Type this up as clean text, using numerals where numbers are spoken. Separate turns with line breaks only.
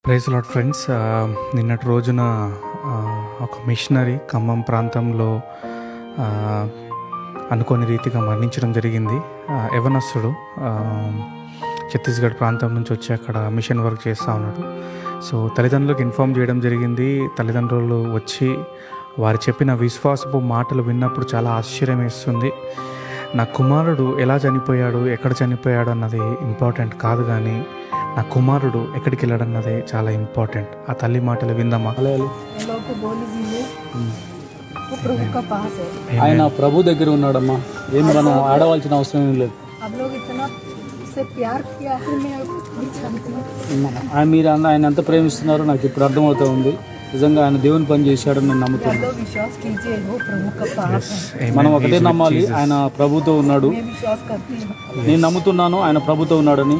Praise lord friends. నిన్నటి రోజున ఒక మిషనరీ ఖమ్మం ప్రాంతంలో అనుకోని రీతిగా మరణించడం జరిగింది. యవనస్తుడు ఛత్తీస్గఢ్ ప్రాంతం నుంచి వచ్చి అక్కడ మిషన్ వర్క్ చేస్తూ ఉన్నాడు. సో తల్లిదండ్రులకు ఇన్ఫామ్ చేయడం జరిగింది. తల్లిదండ్రులు వచ్చి వారు చెప్పిన విశ్వాసపు మాటలు విన్నప్పుడు చాలా ఆశ్చర్యం వేస్తుంది. నా కుమారుడు ఎలా చనిపోయాడు, ఎక్కడ చనిపోయాడు అన్నది ఇంపార్టెంట్ కాదు, కానీ నా కుమారుడు ఎక్కడికి వెళ్ళాడన్నదే చాలా ఇంపార్టెంట్. ఆ తల్లి మాటలు విందామా?
ఆయన ప్రభు దగ్గర ఉన్నాడమ్మా. ఏం మనం ఆడవలసిన అవసరం ఏం లేదు. మీరు ఆయన ఎంత ప్రేమిస్తున్నారో నాకు ఇప్పుడు అర్థమవుతా ఉంది. నిజంగా ఆయన దేవుని పని చేశాడని నేను నమ్ముతున్నాను. మనం ఒకటే నమ్మాలి, ఆయన ప్రభుతో ఉన్నాడు. నేను నమ్ముతున్నాను ఆయన ప్రభుతో ఉన్నాడని.